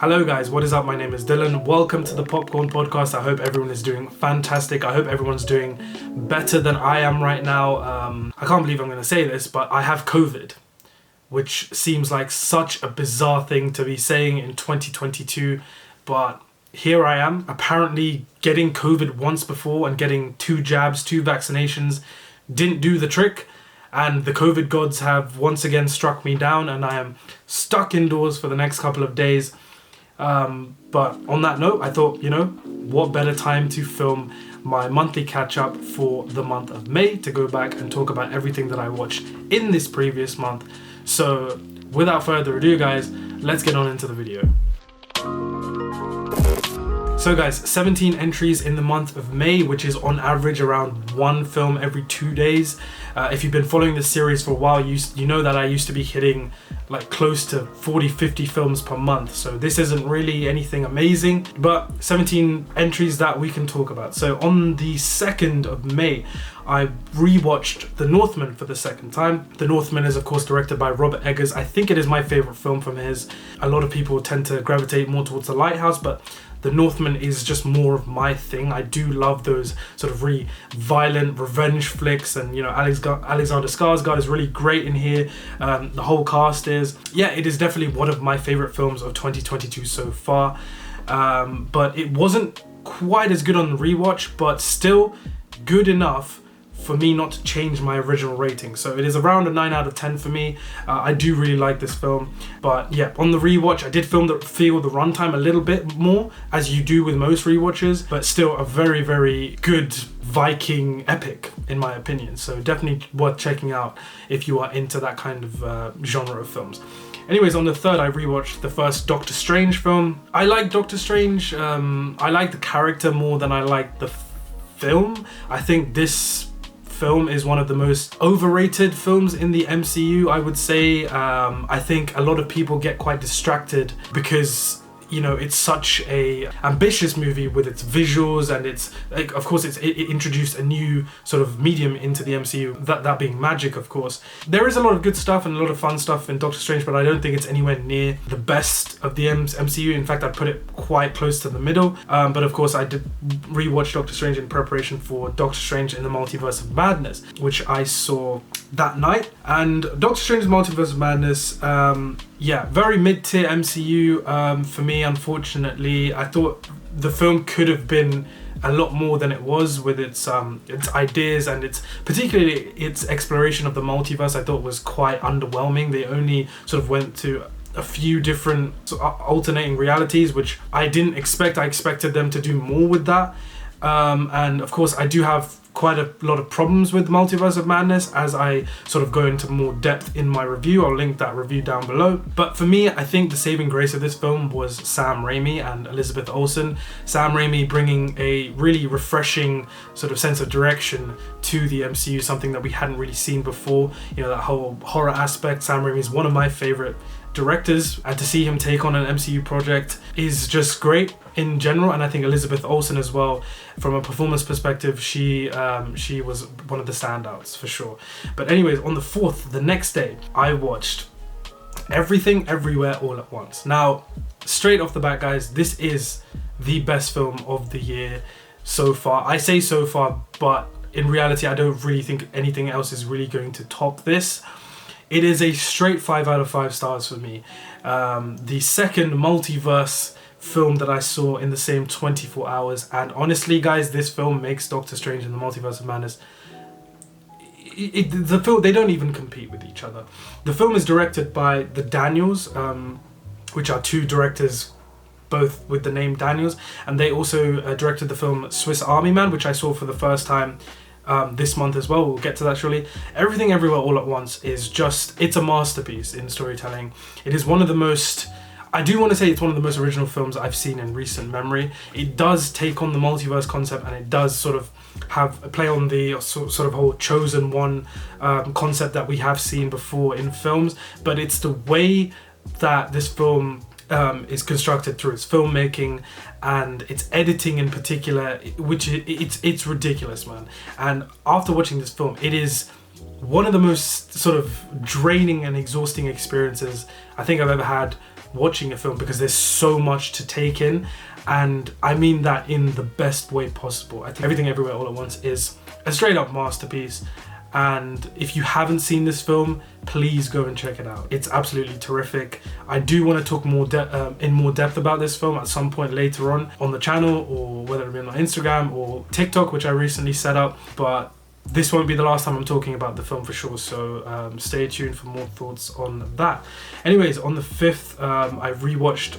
Hello guys, what is up? My name is Dylan. Welcome to the Popcorn Podcast. I hope everyone is doing fantastic. I hope everyone's doing better than I am right now. I can't believe I'm going to say this, but I have COVID, which seems like such a bizarre thing to be saying in 2022, but here I am. Apparently getting COVID once before and getting 2 jabs, 2 vaccinations didn't do the trick. And the COVID gods have once again struck me down and I am stuck indoors for the next couple of days. But on that note, I thought, what better time to film my monthly catch-up for the month of May to go back and talk about everything that I watched in this previous month. So without further ado, guys, let's get on into the video. So guys, 17 entries in the month of May, which is on average around 1 film every 2 days. If you've been following this series for a while, you know that I used to be hitting like close to 40-50 films per month. So this isn't really anything amazing, but 17 entries that we can talk about. So on the 2nd of May, I rewatched The Northmen for the second time. The Northmen is of course directed by Robert Eggers. I think it is my favorite film from his. A lot of people tend to gravitate more towards The Lighthouse, but The Northman is just more of my thing. I do love those sort of really violent revenge flicks, and Alexander Skarsgård is really great in here. The whole cast is. Yeah, it is definitely one of my favorite films of 2022 so far. But it wasn't quite as good on the rewatch, but still good enough for me not to change my original rating. So it is around a 9 out of 10 for me. I do really like this film. But yeah, on the rewatch, I did feel the runtime a little bit more, as you do with most rewatches, but still a very, very good Viking epic, in my opinion. So definitely worth checking out if you are into that kind of genre of films. Anyways, on the 3rd, I rewatched the first Doctor Strange film. I like Doctor Strange. I like the character more than I like the film. I think this film is one of the most overrated films in the MCU, I would say. I think a lot of people get quite distracted because it's such a ambitious movie with its visuals, and it's like, of course, it introduced a new sort of medium into the MCU, that being magic, of course. There is a lot of good stuff and a lot of fun stuff in Doctor Strange, but I don't think it's anywhere near the best of the MCU. In fact, I'd put it quite close to the middle. But of course, I did rewatch Doctor Strange in preparation for Doctor Strange in the Multiverse of Madness, which I saw that night. And Doctor Strange's Multiverse of Madness, very mid-tier MCU for me, unfortunately. I thought the film could have been a lot more than it was, with its ideas and particularly its exploration of the multiverse. I thought was quite underwhelming. They only sort of went to a few different alternating realities, which I didn't expect. I expected them to do more with that. And of course, I do have quite a lot of problems with Multiverse of Madness as I sort of go into more depth in my review. I'll link that review down below. But for me, I think the saving grace of this film was Sam Raimi and Elizabeth Olsen. Sam Raimi bringing a really refreshing sort of sense of direction to the MCU, something that we hadn't really seen before. That whole horror aspect. Sam Raimi is one of my favorite directors, and to see him take on an MCU project is just great in general. And I think Elizabeth Olsen as well, from a performance perspective, she was one of the standouts for sure. But anyways, on the 4th, the next day, I watched Everything Everywhere All at Once. Now, straight off the bat, guys, this is the best film of the year so far. I say so far, but in reality, I don't really think anything else is really going to top this. It is a straight 5 out of 5 stars for me. The second multiverse film that I saw in the same 24 hours. And honestly, guys, this film makes Doctor Strange and the Multiverse of Madness. They don't even compete with each other. The film is directed by the Daniels, which are 2 directors, both with the name Daniels. And they also directed the film Swiss Army Man, which I saw for the first time this month as well. We'll get to that shortly. Everything Everywhere All at Once is it's a masterpiece in storytelling. It is one of the most, I do want to say it's one of the most original films I've seen in recent memory. It does take on the multiverse concept, and it does sort of have a play on the sort of whole chosen one concept that we have seen before in films, but it's the way that this film is constructed through its filmmaking and its editing in particular, which it's ridiculous, man. And after watching this film, it is one of the most sort of draining and exhausting experiences I think I've ever had watching a film because there's so much to take in, and I mean that in the best way possible. I think Everything Everywhere All at Once is a straight up masterpiece, and if you haven't seen this film, please go and check it out. It's absolutely terrific. I do want to talk in more depth about this film at some point later on the channel, or whether it be on my Instagram or TikTok, which I recently set up, but this won't be the last time I'm talking about the film for sure, so stay tuned for more thoughts on that. Anyways, on the 5th, I rewatched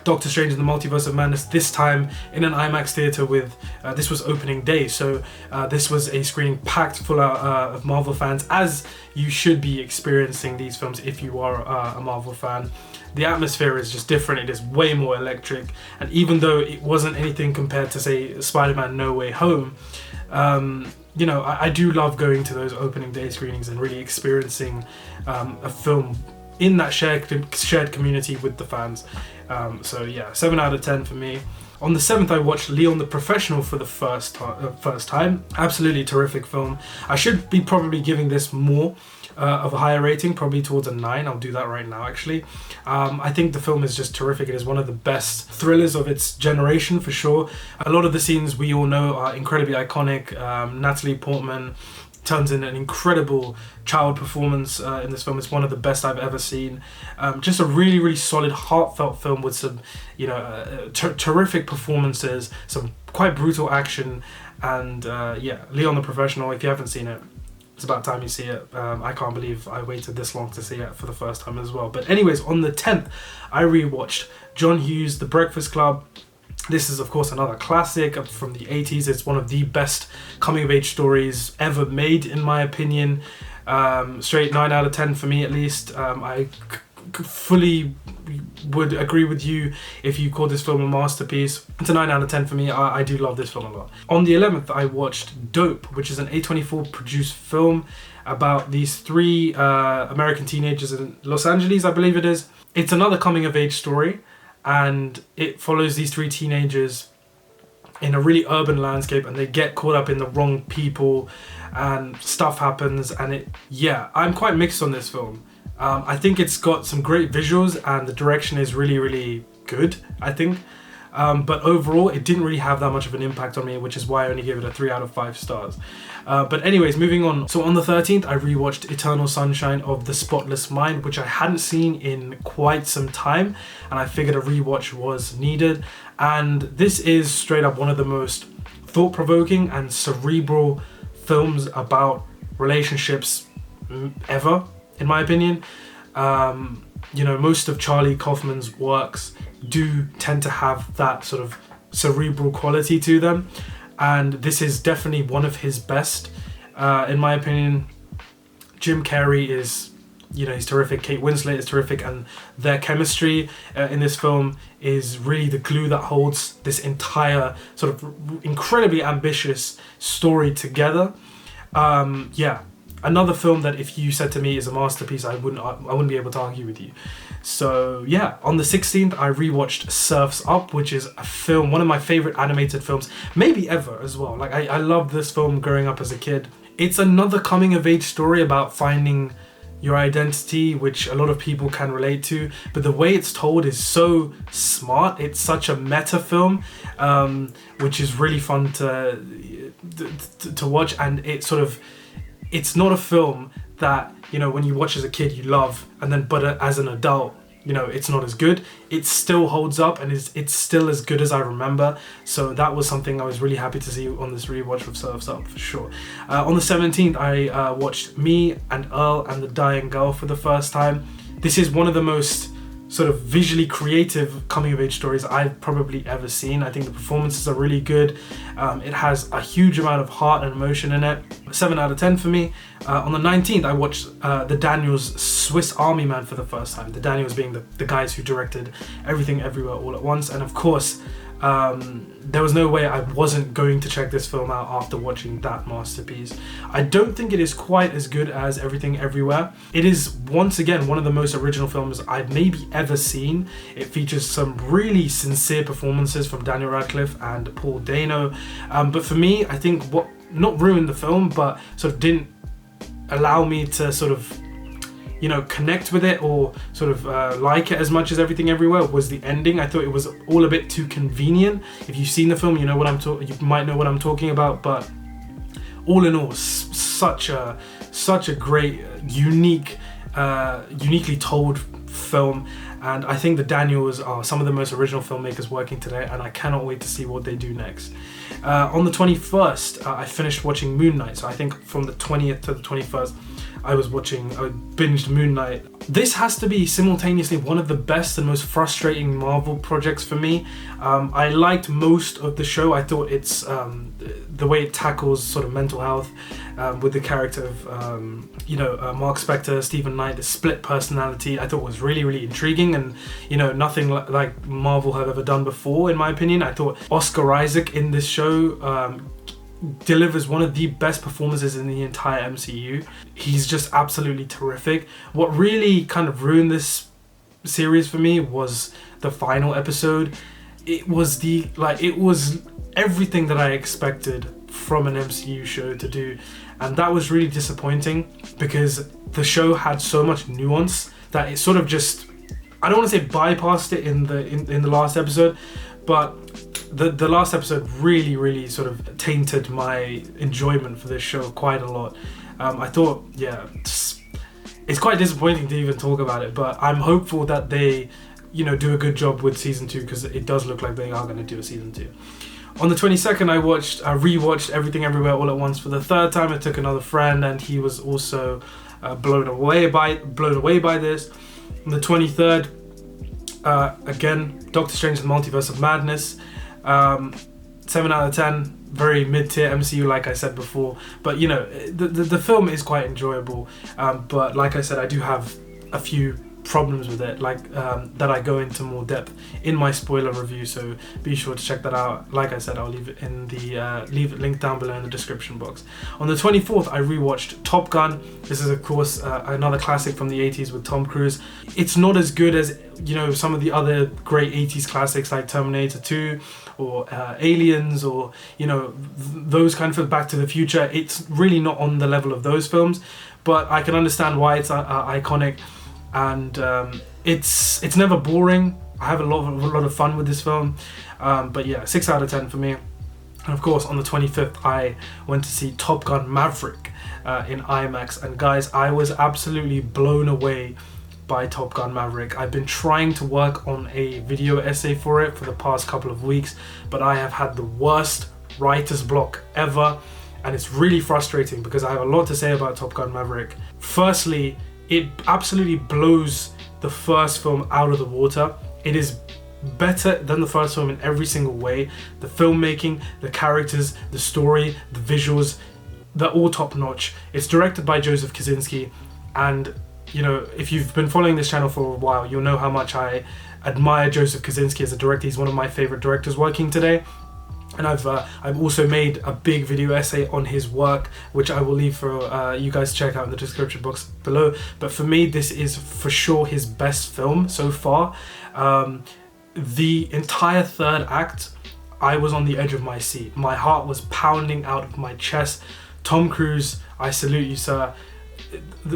Doctor Strange in the Multiverse of Madness, this time in an IMAX theatre with, this was opening day, so this was a screening packed full of Marvel fans, as you should be experiencing these films if you are a Marvel fan. The atmosphere is just different, it is way more electric, and even though it wasn't anything compared to, say, Spider-Man No Way Home, you know, I do love going to those opening day screenings and really experiencing a film in that shared community with the fans. So yeah, 7 out of 10 for me. On the 7th, I watched Leon the Professional for the first time. Absolutely terrific film. I should be probably giving this more of a higher rating, probably towards a 9. I'll do that right now, actually. I think the film is just terrific. It is one of the best thrillers of its generation, for sure. A lot of the scenes we all know are incredibly iconic. Natalie Portman turns in an incredible child performance in this film. It's one of the best I've ever seen. Just a really, really solid, heartfelt film with some, you know, terrific performances, some quite brutal action, and yeah, Leon the Professional, if you haven't seen it, it's about time you see it. I can't believe I waited this long to see it for the first time as well. But anyways, on the 10th, I rewatched John Hughes' The Breakfast Club. This is, of course, another classic from the 80s. It's one of the best coming-of-age stories ever made, in my opinion. Straight 9 out of 10 for me, at least. I fully would agree with you if you call this film a masterpiece. It's a 9 out of 10 for me. I do love this film a lot. On the 11th, I watched Dope, which is an A24 produced film about these 3 American teenagers in Los Angeles, I believe it is. It's another coming-of-age story, and it follows these 3 teenagers in a really urban landscape, and they get caught up in the wrong people and stuff happens, and yeah, I'm quite mixed on this film. I think it's got some great visuals and the direction is really, really good, I think. But overall, it didn't really have that much of an impact on me, which is why I only gave it a 3 out of 5 stars. But anyways, moving on. So on the 13th, I rewatched Eternal Sunshine of the Spotless Mind, which I hadn't seen in quite some time, and I figured a rewatch was needed. And this is straight up one of the most thought-provoking and cerebral films about relationships ever, in my opinion. You know, most of Charlie Kaufman's works do tend to have that sort of cerebral quality to them, and this is definitely one of his best, in my opinion. Jim Carrey is, you know, he's terrific. Kate Winslet is terrific, and their chemistry in this film is really the glue that holds this entire sort of incredibly ambitious story together. Yeah, another film that if you said to me is a masterpiece, I wouldn't be able to argue with you. So yeah, on the 16th, I rewatched Surf's Up, which is a film, one of my favorite animated films, maybe ever as well. Like I loved this film growing up as a kid. It's another coming of age story about finding your identity, which a lot of people can relate to, but the way it's told is so smart. It's such a meta film, which is really fun to watch, and it's not a film that, you know, when you watch as a kid you love, and then but as an adult, you know, it's not as good. It still holds up, and it's still as good as I remember. So that was something I was really happy to see on this rewatch of Surf's Up, for sure. On the 17th, I watched Me and Earl and the Dying Girl for the first time. This is one of the most sort of visually creative coming-of-age stories I've probably ever seen. I think the performances are really good. It has a huge amount of heart and emotion in it. 7 out of 10 for me. On the 19th, I watched the Daniels' Swiss Army Man for the first time. The Daniels being the guys who directed Everything Everywhere All at Once. And of course, there was no way I wasn't going to check this film out after watching that masterpiece. I don't think it is quite as good as Everything Everywhere. It is, once again, one of the most original films I've maybe ever seen. It features some really sincere performances from Daniel Radcliffe and Paul Dano. But for me, I think what not ruined the film, but sort of didn't allow me to sort of, connect with it or sort of like it as much as Everything Everywhere was the ending. I thought it was all a bit too convenient. If you've seen the film, you might know what I'm talking about. But all in all, such a great, uniquely told film. And I think the Daniels are some of the most original filmmakers working today, and I cannot wait to see what they do next. On the 21st, I finished watching Moon Knight. So I think from the 20th to the 21st, I binged Moon Knight. This has to be simultaneously one of the best and most frustrating Marvel projects for me. I liked most of the show. I thought it's the way it tackles sort of mental health with the character of Mark Spector, Stephen Knight, the split personality, I thought was really, really intriguing, and nothing like Marvel have ever done before, in my opinion. I thought Oscar Isaac in this show delivers one of the best performances in the entire MCU. He's just absolutely terrific. What really kind of ruined this series for me was the final episode. It was everything that I expected from an MCU show to do, and that was really disappointing because the show had so much nuance that it sort of just, I don't want to say bypassed it in the last episode, but the last episode really, really sort of tainted my enjoyment for this show quite a lot. I thought, it's quite disappointing to even talk about it, but I'm hopeful that they, do a good job with season 2, because it does look like they are going to do a season 2. On the 22nd, I rewatched Everything Everywhere All at Once for the third time. I took another friend, and he was also blown away by this. On the 23rd, again, Doctor Strange: The Multiverse of Madness. 7 out of 10, very mid-tier MCU, like I said before. But the film is quite enjoyable. But like I said, I do have a few problems with it, that I go into more depth in my spoiler review. So be sure to check that out. Like I said, I'll leave it in the link down below in the description box. On the 24th, I rewatched Top Gun. This is of course another classic from the 80s with Tom Cruise. It's not as good as some of the other great 80s classics like Terminator 2 or Aliens, or those kind of Back to the Future. It's really not on the level of those films, but I can understand why it's iconic, and it's never boring. I have a lot of fun with this film, but yeah, 6 out of 10 for me. And of course, on the 25th, I went to see Top Gun Maverick in IMAX, and guys, I was absolutely blown away by Top Gun Maverick. I've been trying to work on a video essay for it for the past couple of weeks, but I have had the worst writer's block ever, and it's really frustrating because I have a lot to say about Top Gun Maverick. Firstly, it absolutely blows the first film out of the water. It is better than the first film in every single way. The filmmaking, the characters, the story, the visuals, they're all top notch. It's directed by Joseph Kosinski, and if you've been following this channel for a while, you'll know how much I admire Joseph Kosinski as a director. He's one of my favorite directors working today. And I've also made a big video essay on his work, which I will leave for you guys to check out in the description box below. But for me, this is for sure his best film so far. The entire third act, I was on the edge of my seat. My heart was pounding out of my chest. Tom Cruise, I salute you, sir.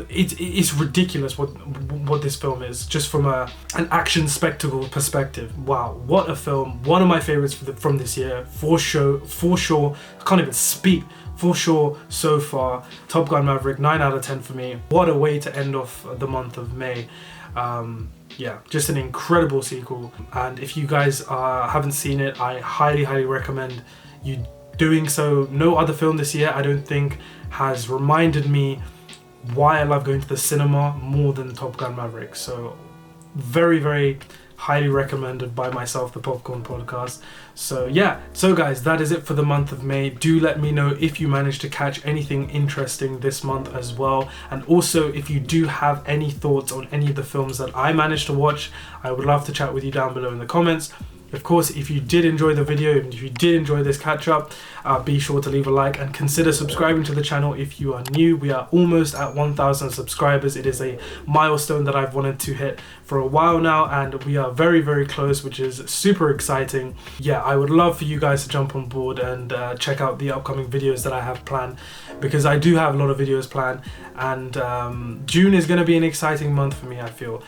It's ridiculous what this film is, just from an action spectacle perspective. Wow, what a film! One of my favorites from this year, for sure. I can't even speak. For sure, so far, Top Gun Maverick, 9 out of 10 for me. What a way to end off the month of May. Yeah, just an incredible sequel. And if you guys haven't seen it, I highly recommend you doing so. No other film this year, I don't think, has reminded me why I love going to the cinema more than Top Gun Maverick. So very highly recommended by myself, the Popcorn Podcast. So yeah, so guys, that is it for the month of May. Do let me know if you managed to catch anything interesting this month as well, and also if you do have any thoughts on any of the films that I managed to watch, I would love to chat with you down below in the comments. Of course, if you did enjoy the video, if you did enjoy this catch up, be sure to leave a like and consider subscribing to the channel if you are new. We are almost at 1,000 subscribers. It is a milestone that I've wanted to hit for a while now, and we are very, very close, which is super exciting. Yeah, I would love for you guys to jump on board and check out the upcoming videos that I have planned, because I do have a lot of videos planned, and June is going to be an exciting month for me, I feel.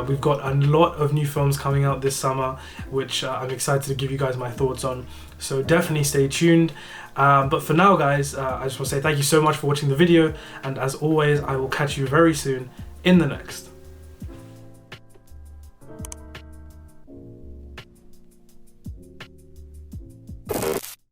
We've got a lot of new films coming out this summer, which I'm excited to give you guys my thoughts on. So definitely stay tuned. But for now, guys, I just want to say thank you so much for watching the video. And as always, I will catch you very soon in the next.